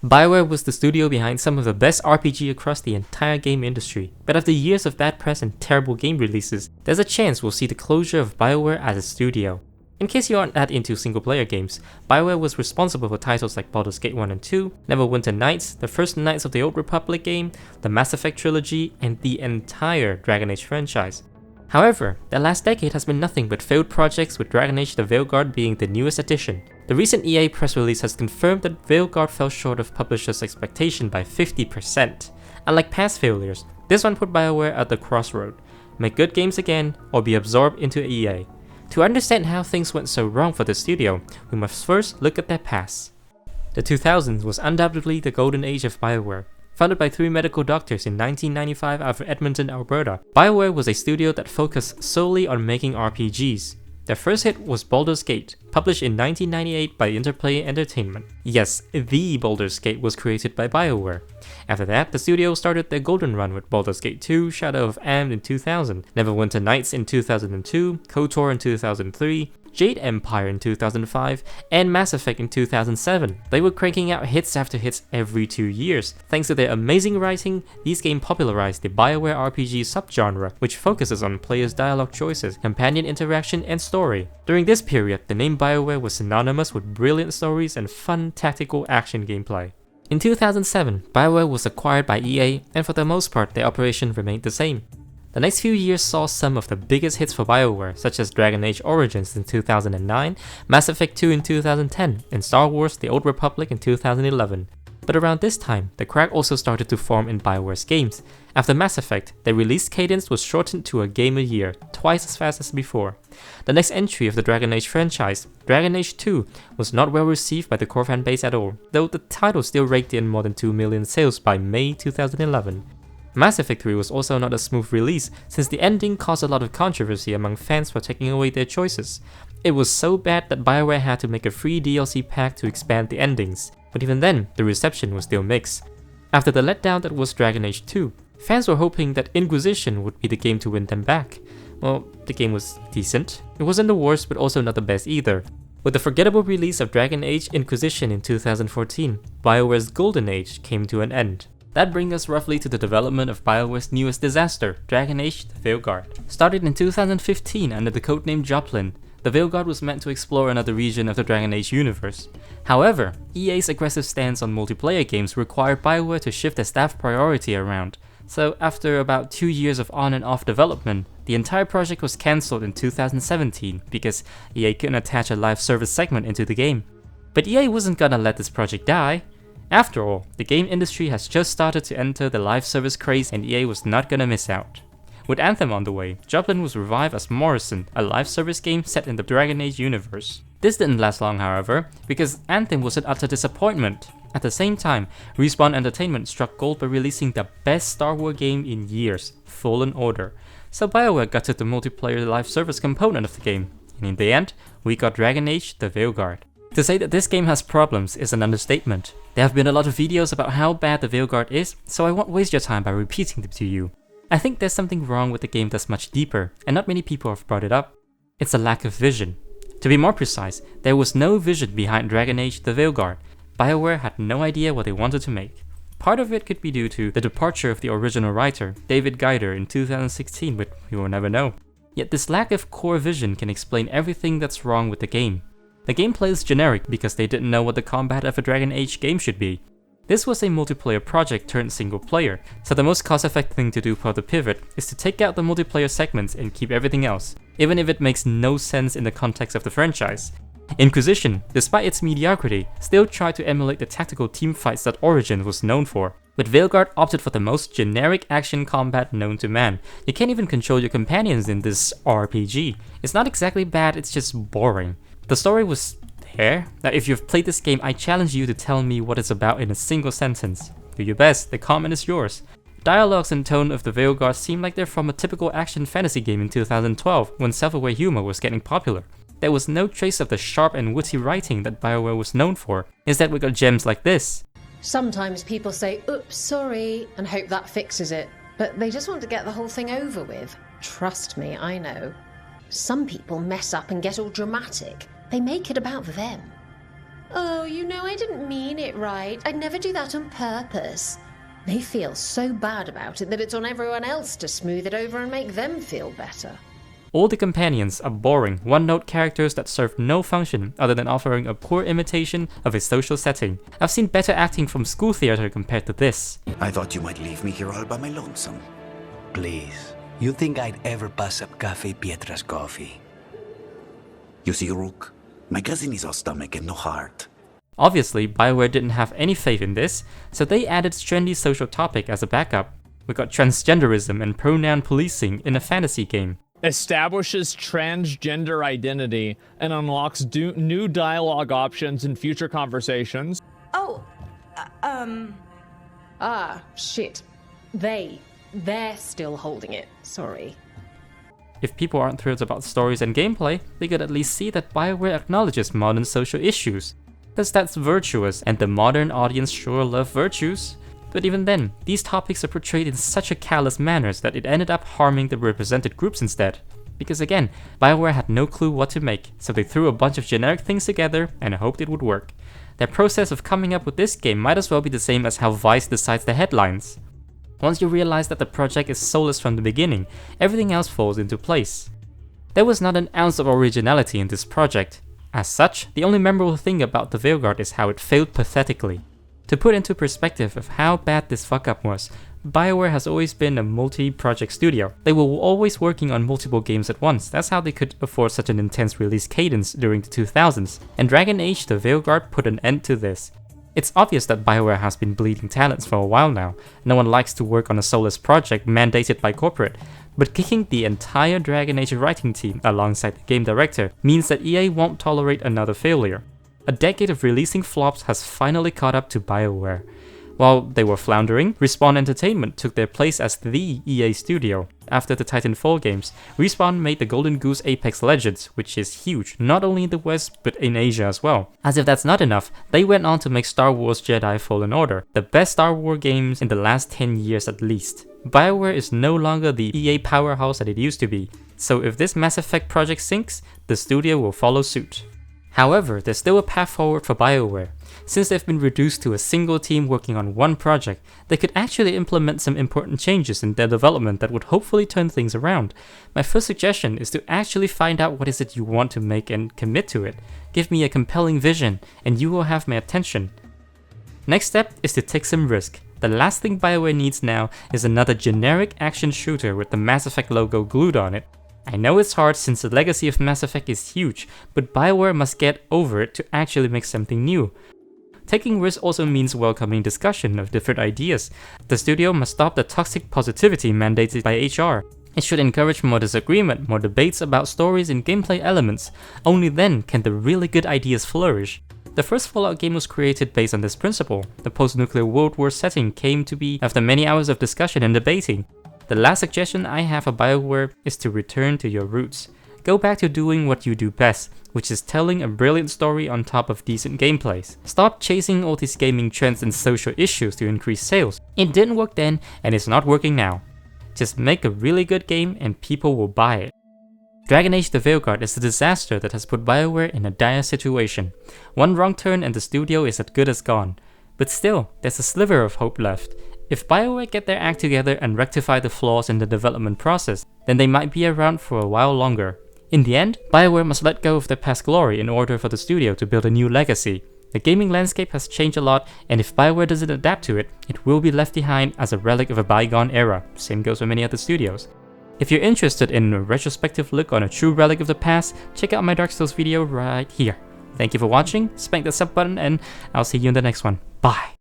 BioWare was the studio behind some of the best RPG across the entire game industry, but after years of bad press and terrible game releases, there's a chance we'll see the closure of BioWare as a studio. In case you aren't that into single-player games, BioWare was responsible for titles like Baldur's Gate 1 and 2, Neverwinter Nights, the first Knights of the Old Republic game, the Mass Effect trilogy, and the entire Dragon Age franchise. However, the last decade has been nothing but failed projects, with Dragon Age the Veilguard being the newest addition. The recent EA press release has confirmed that Veilguard fell short of publishers' expectation by 50%. Unlike past failures, this one put BioWare at the crossroad: make good games again or be absorbed into EA. To understand how things went so wrong for the studio, we must first look at their past. The 2000s was undoubtedly the golden age of BioWare. Founded by 3 medical doctors in 1995 out of Edmonton, Alberta, BioWare was a studio that focused solely on making RPGs. Their first hit was Baldur's Gate, published in 1998 by Interplay Entertainment. Yes, the Baldur's Gate was created by BioWare. After that, the studio started their golden run with Baldur's Gate 2, Shadow of Amn in 2000, Neverwinter Nights in 2002, KOTOR in 2003, Jade Empire in 2005, and Mass Effect in 2007. They were cranking out hits after hits every 2 years. Thanks to their amazing writing, these games popularized the BioWare RPG subgenre, which focuses on players' dialogue choices, companion interaction, and story. During this period, the name BioWare was synonymous with brilliant stories and fun tactical action gameplay. In 2007, BioWare was acquired by EA, and for the most part, their operation remained the same. The next few years saw some of the biggest hits for BioWare, such as Dragon Age Origins in 2009, Mass Effect 2 in 2010, and Star Wars The Old Republic in 2011. But around this time, the crack also started to form in BioWare's games. After Mass Effect, their release cadence was shortened to a game a year, twice as fast as before. The next entry of the Dragon Age franchise, Dragon Age 2, was not well received by the core fan base at all, though the title still raked in more than 2 million sales by May 2011. Mass Effect 3 was also not a smooth release, since the ending caused a lot of controversy among fans for taking away their choices. It was so bad that BioWare had to make a free DLC pack to expand the endings, but even then, the reception was still mixed. After the letdown that was Dragon Age 2, fans were hoping that Inquisition would be the game to win them back. Well, the game was decent. It wasn't the worst, but also not the best either. With the forgettable release of Dragon Age Inquisition in 2014, BioWare's golden age came to an end. That brings us roughly to the development of BioWare's newest disaster, Dragon Age the Veilguard. Started in 2015 under the codename Joplin, the Veilguard was meant to explore another region of the Dragon Age universe. However, EA's aggressive stance on multiplayer games required BioWare to shift their staff priority around, so after about 2 years of on and off development, the entire project was cancelled in 2017 because EA couldn't attach a live service segment into the game. But EA wasn't gonna let this project die. After all, the game industry has just started to enter the live service craze, and EA was not gonna miss out. With Anthem on the way, Joplin was revived as Morrison, a live service game set in the Dragon Age universe. This didn't last long, however, because Anthem was an utter disappointment. At the same time, Respawn Entertainment struck gold by releasing the best Star Wars game in years, Fallen Order. So BioWare gutted the multiplayer live service component of the game, and in the end, we got Dragon Age the Veilguard. To say that this game has problems is an understatement. There have been a lot of videos about how bad the Veilguard is, so I won't waste your time by repeating them to you. I think there's something wrong with the game that's much deeper, and not many people have brought it up. It's a lack of vision. To be more precise, there was no vision behind Dragon Age the Veilguard. BioWare had no idea what they wanted to make. Part of it could be due to the departure of the original writer, David Geider, in 2016, but we will never know. Yet this lack of core vision can explain everything that's wrong with the game. The gameplay is generic because they didn't know what the combat of a Dragon Age game should be. This was a multiplayer project turned single player, so the most cost-effective thing to do for the pivot is to take out the multiplayer segments and keep everything else, even if it makes no sense in the context of the franchise. Inquisition, despite its mediocrity, still tried to emulate the tactical teamfights that Origins was known for, but Veilguard opted for the most generic action combat known to man. You can't even control your companions in this RPG. It's not exactly bad, it's just boring. The story was there. Now if you've played this game, I challenge you to tell me what it's about in a single sentence. Do your best, the comment is yours. Dialogues and tone of the Veilguard seem like they're from a typical action fantasy game in 2012, when self-aware humor was getting popular. There was no trace of the sharp and witty writing that BioWare was known for. Instead we got gems like this. Sometimes people say, oops, sorry, and hope that fixes it. But they just want to get the whole thing over with. Trust me, I know. Some people mess up and get all dramatic. They make it about them. Oh, you know I didn't mean it right. I'd never do that on purpose. They feel so bad about it that it's on everyone else to smooth it over and make them feel better. All the companions are boring, one-note characters that serve no function other than offering a poor imitation of a social setting. I've seen better acting from school theater compared to this. I thought you might leave me here all by my lonesome. Please, you think I'd ever pass up Cafe Pietra's coffee? You see, Rook, my cousin is all stomach and no heart. Obviously, BioWare didn't have any faith in this, so they added trendy social topic as a backup. We got transgenderism and pronoun policing in a fantasy game. Establishes transgender identity and unlocks new dialogue options in future conversations. Oh, Ah, shit. They're still holding it. Sorry. If people aren't thrilled about stories and gameplay, they could at least see that BioWare acknowledges modern social issues. Because that's virtuous, and the modern audience sure love virtues. But even then, these topics are portrayed in such a callous manner that it ended up harming the represented groups instead. Because again, BioWare had no clue what to make, so they threw a bunch of generic things together and hoped it would work. Their process of coming up with this game might as well be the same as how Vice decides the headlines. Once you realize that the project is soulless from the beginning, everything else falls into place. There was not an ounce of originality in this project. As such, the only memorable thing about the Veilguard is how it failed pathetically. To put into perspective of how bad this fuck-up was, BioWare has always been a multi-project studio. They were always working on multiple games at once, that's how they could afford such an intense release cadence during the 2000s, and Dragon Age the Veilguard put an end to this. It's obvious that BioWare has been bleeding talents for a while now. No one likes to work on a soulless project mandated by corporate, but kicking the entire Dragon Age writing team alongside the game director means that EA won't tolerate another failure. A decade of releasing flops has finally caught up to BioWare. While they were floundering, Respawn Entertainment took their place as the EA studio. After the Titanfall games, Respawn made the Golden Goose Apex Legends, which is huge, not only in the West but in Asia as well. As if that's not enough, they went on to make Star Wars Jedi Fallen Order, the best Star Wars games in the last 10 years at least. BioWare is no longer the EA powerhouse that it used to be, so if this Mass Effect project sinks, the studio will follow suit. However, there's still a path forward for BioWare. Since they've been reduced to a single team working on one project, they could actually implement some important changes in their development that would hopefully turn things around. My first suggestion is to actually find out what is it you want to make and commit to it. Give me a compelling vision, and you will have my attention. Next step is to take some risk. The last thing BioWare needs now is another generic action shooter with the Mass Effect logo glued on it. I know it's hard since the legacy of Mass Effect is huge, but BioWare must get over it to actually make something new. Taking risks also means welcoming discussion of different ideas. The studio must stop the toxic positivity mandated by HR. It should encourage more disagreement, more debates about stories and gameplay elements. Only then can the really good ideas flourish. The first Fallout game was created based on this principle. The post-nuclear World War setting came to be after many hours of discussion and debating. The last suggestion I have for BioWare is to return to your roots. Go back to doing what you do best, which is telling a brilliant story on top of decent gameplays. Stop chasing all these gaming trends and social issues to increase sales. It didn't work then, and it's not working now. Just make a really good game and people will buy it. Dragon Age the Veilguard is a disaster that has put BioWare in a dire situation. One wrong turn and the studio is as good as gone. But still, there's a sliver of hope left. If BioWare get their act together and rectify the flaws in the development process, then they might be around for a while longer. In the end, BioWare must let go of their past glory in order for the studio to build a new legacy. The gaming landscape has changed a lot, and if BioWare doesn't adapt to it, it will be left behind as a relic of a bygone era. Same goes for many other studios. If you're interested in a retrospective look on a true relic of the past, check out my Dark Souls video right here. Thank you for watching, spank the sub button, and I'll see you in the next one. Bye!